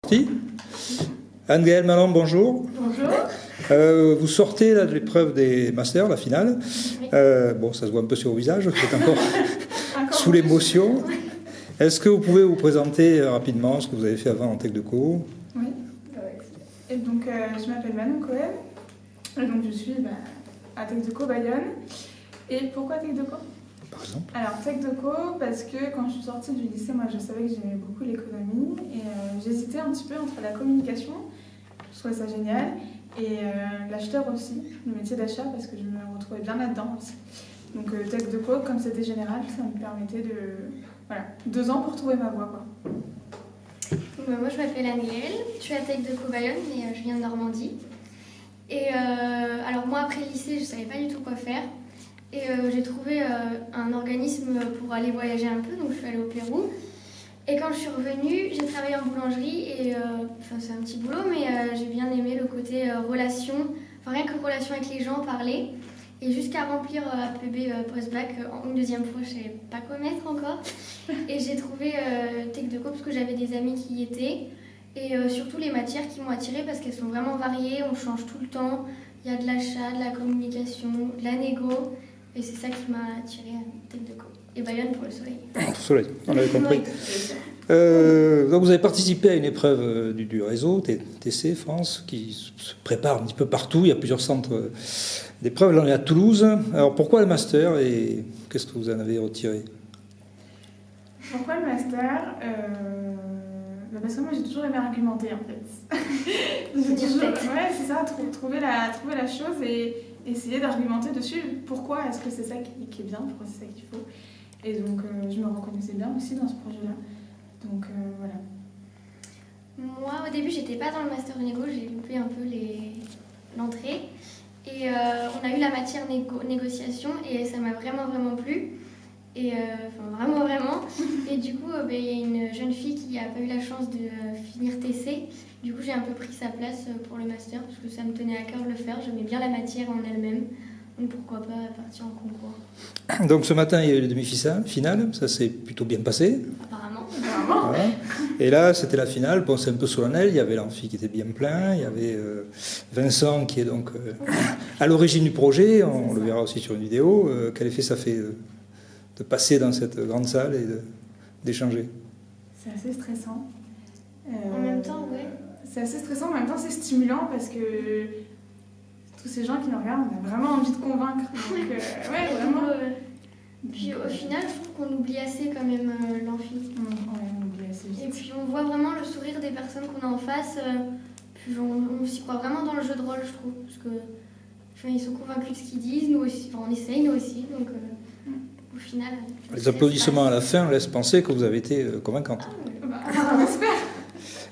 Si. Anne-Gaëlle Malon, bonjour. Bonjour. Vous sortez là, de l'épreuve des masters, la finale. Oui. Bon, ça se voit un peu sur vos visages, vous êtes encore sous l'émotion. Est-ce que vous pouvez vous présenter rapidement ce que vous avez fait avant en Tech Deco? Oui. Et donc, je m'appelle Manon Cohen. Et donc, je suis à Tech Deco Bayonne. Et pourquoi Tech Deco? Par exemple. Alors, Tech Deco, parce que quand je suis sortie du lycée, moi, je savais que j'aimais beaucoup l'économie. Et j'hésitais un petit peu entre la communication, je trouvais ça génial, et l'acheteur aussi, le métier d'achat, parce que je me retrouvais bien là-dedans aussi. Donc, Tech Deco, comme c'était général, ça me permettait de... Voilà, 2 ans pour trouver ma voie, quoi. Moi, je m'appelle Anne-Gaëlle, je suis à Tech Deco Bayonne, mais je viens de Normandie. Et alors moi, après le lycée, je ne savais pas du tout quoi faire. Et j'ai trouvé un organisme pour aller voyager un peu, donc je suis allée au Pérou. Et quand je suis revenue, j'ai travaillé en boulangerie, et c'est un petit boulot, mais j'ai bien aimé le côté relation, enfin rien que relation avec les gens, parler. Et jusqu'à remplir APB post-bac une deuxième fois, je ne savais pas quoi mettre encore. Et j'ai trouvé Tech Deco parce que j'avais des amis qui y étaient. Et surtout les matières qui m'ont attirée parce qu'elles sont vraiment variées, on change tout le temps. Il y a de l'achat, de la communication, de la négo. Et c'est ça qui m'a attirée à Tech Deco. Et Bayonne pour le soleil. Le soleil, on l'avait compris. Donc vous avez participé à une épreuve du réseau, TC France, qui se prépare un petit peu partout. Il y a plusieurs centres d'épreuves. Là, on est à Toulouse. Alors pourquoi le master et qu'est-ce que vous en avez retiré? Pourquoi le master parce que moi j'ai toujours aimé argumenter en fait. Ouais, c'est ça, trouver la chose et essayer d'argumenter dessus. Pourquoi est-ce que c'est ça qui est bien, pourquoi c'est ça qu'il faut. Et donc je me reconnaissais bien aussi dans ce projet-là. Donc voilà. Moi au début j'étais pas dans le master négo, j'ai loupé un peu l'entrée. Et on a eu la matière négociation et ça m'a vraiment plu. Et vraiment. Et du coup, il y a une jeune fille qui n'a pas eu la chance de finir TC. Du coup, j'ai un peu pris sa place pour le master parce que ça me tenait à cœur de le faire. J'aimais bien la matière en elle-même. Donc pourquoi pas partir en concours. Donc ce matin, il y a eu les demi-finales. Ça s'est plutôt bien passé. Apparemment. Voilà. Et là, c'était la finale. Bon, c'est un peu solennel. Il y avait l'amphi qui était bien plein. Il y avait Vincent qui est donc à l'origine du projet. On le verra aussi sur une vidéo. Quel effet ça fait de passer dans cette grande salle et d'échanger? C'est assez stressant. En même temps, ouais. C'est assez stressant, mais en même temps c'est stimulant parce que tous ces gens qui nous regardent, on a vraiment envie de convaincre. Donc, ouais, vraiment. Puis au final, je trouve qu'on oublie assez quand même l'amphi. Ouais, on oublie assez vite. Et puis on voit vraiment le sourire des personnes qu'on a en face. Puis on s'y croit vraiment dans le jeu de rôle, je trouve. Parce que ils sont convaincus de ce qu'ils disent, nous aussi. Enfin, on essaye, nous aussi. Donc au final. Les applaudissements à la fin laissent penser que vous avez été convaincante. On espère.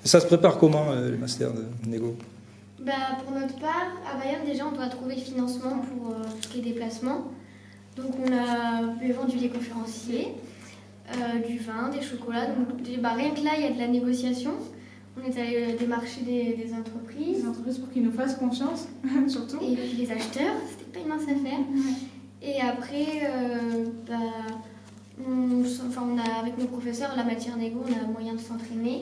Ça se prépare comment, les masters de négo? Pour notre part, à Bayonne, déjà, on doit trouver le financement pour tout ce qui est déplacement. Donc, on a vendu des conférenciers, du vin, des chocolats. Donc, rien que là, il y a de la négociation. On est allé démarcher des entreprises. Des entreprises pour qu'ils nous fassent confiance, surtout. Et puis les acheteurs, c'était pas une mince affaire. Et après, on a, avec nos professeurs, la matière négo, on a moyen de s'entraîner.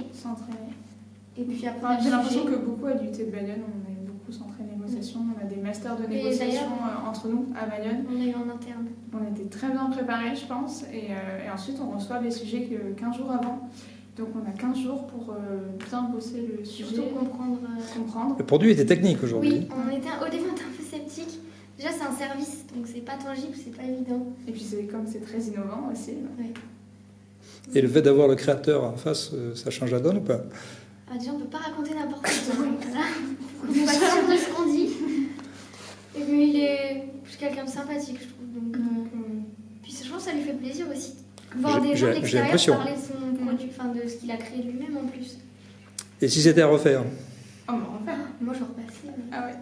Et puis après, j'ai l'impression que beaucoup à l'UT de Bayonne, on a beaucoup centré négociation. On a des masters de négociation entre nous à Bayonne. On a eu en interne. On était très bien préparés, je pense. Et ensuite, on reçoit les sujets 15 jours avant. Donc on a 15 jours pour bien bosser le sujet. Surtout comprendre. Le produit était technique aujourd'hui. Oui, au début, on était un peu sceptique. Déjà, c'est un service, donc c'est pas tangible, c'est pas évident. Et puis comme c'est très innovant aussi. Ouais. Et le fait d'avoir le créateur en face, ça change la donne ou pas? Déjà, on peut pas raconter n'importe quoi. Voilà. On soit sûr de ce qu'on dit. Et puis, il est quelqu'un de sympathique, je trouve. Donc, puis je pense que ça lui fait plaisir aussi. Voir des gens de l'extérieur parler de son produit, de ce qu'il a créé lui-même en plus. Et si c'était à refaire? Oh, refaire. Moi, je repassais. Ah ouais.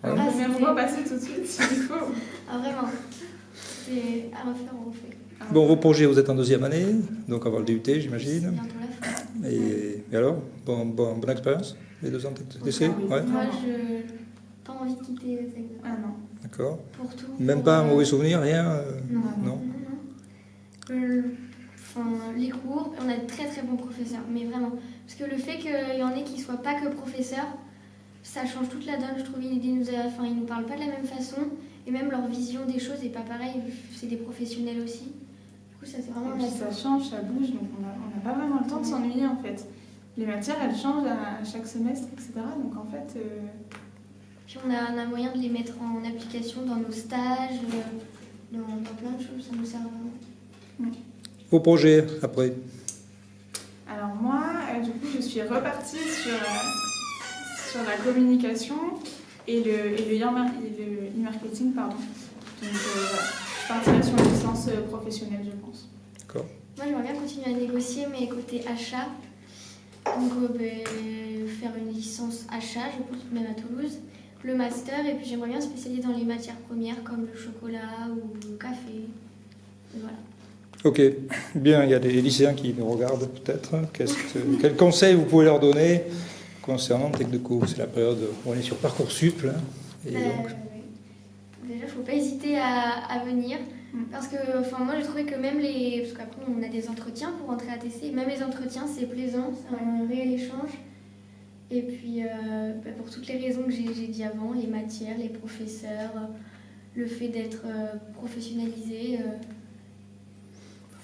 On va passer tout de suite s'il faut. Ah vraiment. C'est à refaire, on refait. Bon, vos projets, vous êtes en 2e année, donc avoir le DUT, j'imagine. C'est bientôt la fin. Et alors, bonne expérience, les 2 ans de TC? Moi, je pas envie de quitter le secteur. Ah non. D'accord. Pour tout. Même pas un mauvais souvenir, rien Non. les cours, on a de très très bons professeurs, mais vraiment. Parce que le fait qu'il y en ait qui ne soient pas que professeurs, ça change toute la donne, je trouve. Ils nous parlent pas de la même façon, et même leur vision des choses n'est pas pareille, c'est des professionnels aussi. Du coup, ça c'est vraiment... Et puis ça change, ça bouge, donc on n'a pas vraiment le temps de s'ennuyer en fait. Les matières, elles changent à chaque semestre, etc. Donc en fait... Puis on a moyen de les mettre en application dans nos stages, dans plein de choses, ça nous sert vraiment. Vos projets après? Alors moi, du coup, je suis repartie sur la communication et le e-marketing, pardon. Donc voilà, je partirai sur une licence professionnelle, je pense. D'accord. Moi, j'aimerais bien continuer à négocier, mais côté achat. Donc faire une licence achat, je pense, même à Toulouse. Le master, et puis j'aimerais bien spécialiser dans les matières premières comme le chocolat ou le café. Et voilà. Ok, bien, il y a des lycéens qui nous regardent peut-être. Quels conseils vous pouvez leur donner concernant Tech2Co? C'est la période où on est sur Parcoursup. Là, et donc... Déjà, il ne faut pas hésiter à venir. Parce que moi, j'ai trouvé que même parce qu'après, on a des entretiens pour rentrer à TC. Même les entretiens, c'est plaisant, c'est un réel échange. Et puis, pour toutes les raisons que j'ai dit avant, les matières, les professeurs, le fait d'être professionnalisé,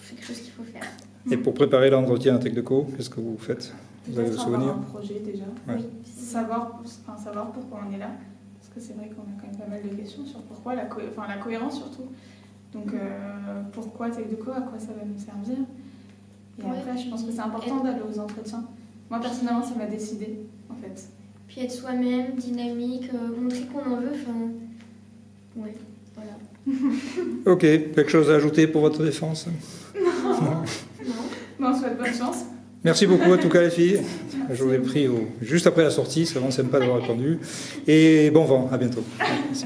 c'est quelque chose qu'il faut faire. Et pour préparer l'entretien à Tech2Co, qu'est-ce que vous faites? Vous avez le souvenir? Avoir un projet déjà. Ouais. Oui. Savoir pourquoi on est là. Parce que c'est vrai qu'on a quand même pas mal de questions sur pourquoi, la cohérence surtout. Donc pourquoi Tech2Co, à quoi ça va nous servir? Et après, je pense que c'est important d'aller aux entretiens. Moi, personnellement, ça m'a décidé, en fait. Puis être soi-même, dynamique, montrer qu'on en veut, ouais, voilà. Ok, quelque chose à ajouter pour votre défense? Non. Bon, on souhaite bonne chance. Merci beaucoup en tout cas les filles. Je vous ai pris juste après la sortie, c'est vraiment sympa d'avoir répondu. Et bon vent, à bientôt. Merci.